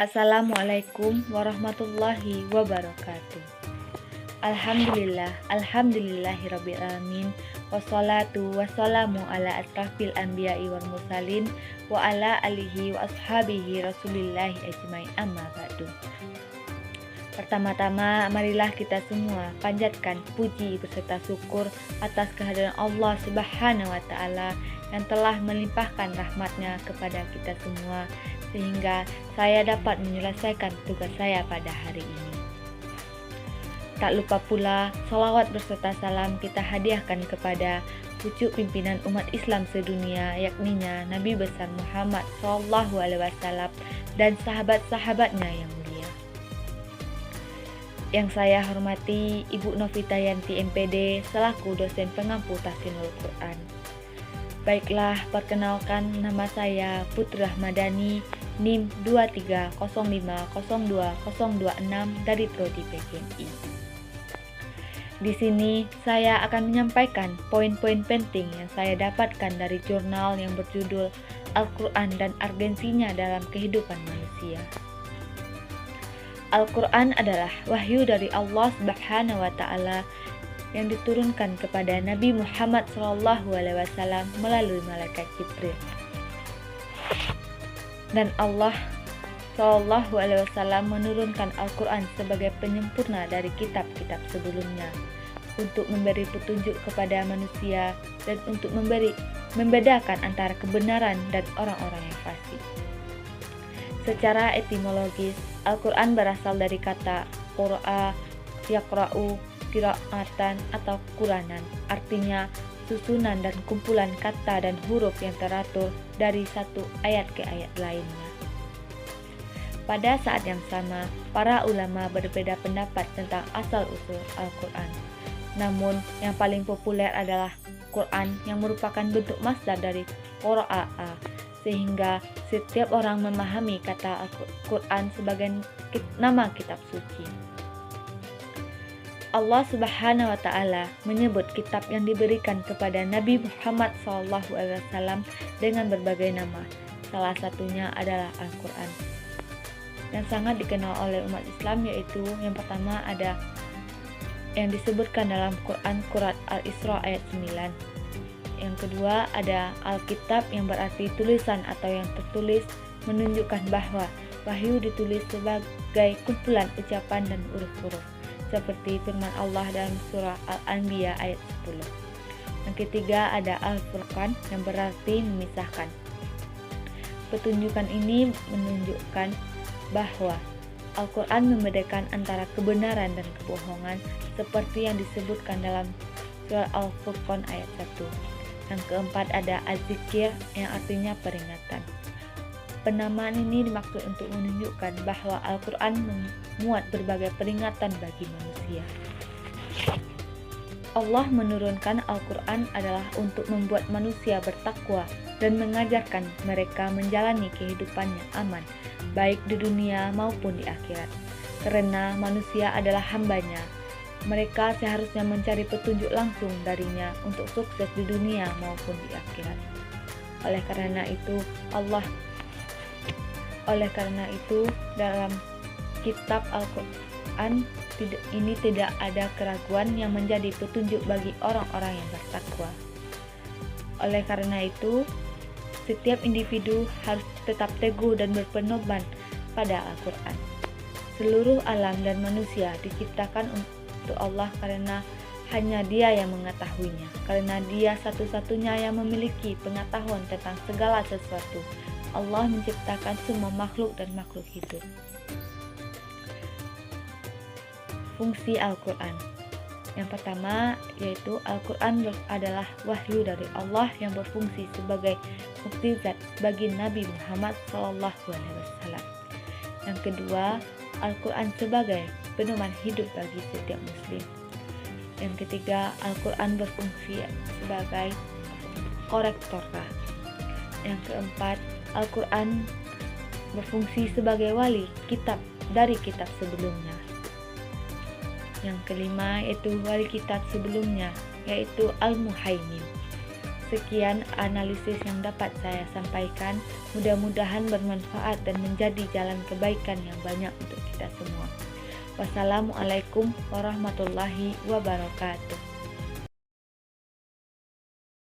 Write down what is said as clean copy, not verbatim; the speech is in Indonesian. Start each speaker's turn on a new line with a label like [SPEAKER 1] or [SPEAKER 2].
[SPEAKER 1] Assalamualaikum warahmatullahi wabarakatuh. Alhamdulillahirabbil alamin. Wassalatu wassalamu ala asrafil anbiya'i wal mursalin wa ala alihi wa ashabihi rasulillahi ajmain, amma ba'du. Pertama-tama, marilah kita semua panjatkan puji beserta syukur atas kehadiran Allah Subhanahu wa Ta'ala yang telah melimpahkan rahmatnya kepada kita semua, sehingga saya dapat menyelesaikan tugas saya pada hari ini. Tak lupa pula, salawat beserta salam kita hadiahkan kepada pucuk pimpinan umat Islam sedunia, yakninya Nabi besar Muhammad SAW dan sahabat-sahabatnya yang mulia. Yang saya hormati Ibu Novita Yanti MPD selaku dosen pengampu tahsinul Quran. Baiklah, perkenalkan, nama saya Putri Rahmadani, NIM 2305020026 dari Prodi PKMI. Di sini saya akan menyampaikan poin-poin penting yang saya dapatkan dari jurnal yang berjudul Al-Quran dan Argensinya dalam Kehidupan Manusia. Al-Quran adalah wahyu dari Allah Subhanahu wa Ta'ala yang diturunkan kepada Nabi Muhammad SAW melalui malaikat Jibril. Dan Allah SAW menurunkan Al-Quran sebagai penyempurna dari kitab-kitab sebelumnya untuk memberi petunjuk kepada manusia dan untuk membedakan antara kebenaran dan orang-orang yang fasik. Secara etimologis, Al-Quran berasal dari kata qura'a, yaqra'u, qira'atan atau Quranan, artinya susunan dan kumpulan kata dan huruf yang teratur dari satu ayat ke ayat lainnya. Pada saat yang sama, para ulama berbeda pendapat tentang asal-usul Al-Quran. Namun, yang paling populer adalah Quran yang merupakan bentuk masdar dari qura'a, sehingga setiap orang memahami kata Al-Quran sebagai nama kitab suci. Allah Subhanahu wa Ta'ala menyebut kitab yang diberikan kepada Nabi Muhammad SAW dengan berbagai nama. Salah satunya adalah Al-Quran, yang sangat dikenal oleh umat Islam, yaitu yang pertama ada yang disebutkan dalam Quran Surat Al-Isra ayat 9. Yang kedua ada Alkitab yang berarti tulisan atau yang tertulis, menunjukkan bahwa wahyu ditulis sebagai kumpulan ucapan dan huruf-huruf, seperti firman Allah dalam surah Al-Anbiya ayat 10. Yang ketiga ada Al-Furqan yang berarti memisahkan. Petunjukan ini menunjukkan bahwa Al-Quran membedakan antara kebenaran dan kebohongan, seperti yang disebutkan dalam surah Al-Furqan ayat 1. Yang keempat ada Az-Zikir yang artinya peringatan. Penamaan ini dimaksud untuk menunjukkan bahwa Al-Quran memuat berbagai peringatan bagi manusia. Allah menurunkan Al-Quran adalah untuk membuat manusia bertakwa dan mengajarkan mereka menjalani kehidupan yang aman, baik di dunia maupun di akhirat. Karena manusia adalah hambanya, mereka seharusnya mencari petunjuk langsung darinya untuk sukses di dunia maupun di akhirat. Oleh karena itu dalam kitab Al-Quran ini tidak ada keraguan yang menjadi petunjuk bagi orang-orang yang bertakwa. Oleh karena itu, setiap individu harus tetap teguh dan berpedoman pada Al-Quran. Seluruh alam dan manusia diciptakan untuk Allah karena hanya Dia yang mengetahuinya, karena Dia satu-satunya yang memiliki pengetahuan tentang segala sesuatu. Allah menciptakan semua makhluk dan makhluk hidup. Fungsi Al-Quran. Yang pertama yaitu Al-Quran adalah wahyu dari Allah yang berfungsi sebagai mukjizat bagi Nabi Muhammad SAW. Yang kedua, Al-Quran sebagai pedoman hidup bagi setiap muslim. Yang ketiga, Al-Quran berfungsi sebagai korektor. Yang keempat, Al-Quran berfungsi sebagai wali kitab dari kitab sebelumnya. Yang kelima yaitu wali kitab sebelumnya, yaitu Al-Muhaimin. Sekian analisis yang dapat saya sampaikan. Mudah-mudahan bermanfaat dan menjadi jalan kebaikan yang banyak untuk kita semua. Wassalamualaikum warahmatullahi wabarakatuh.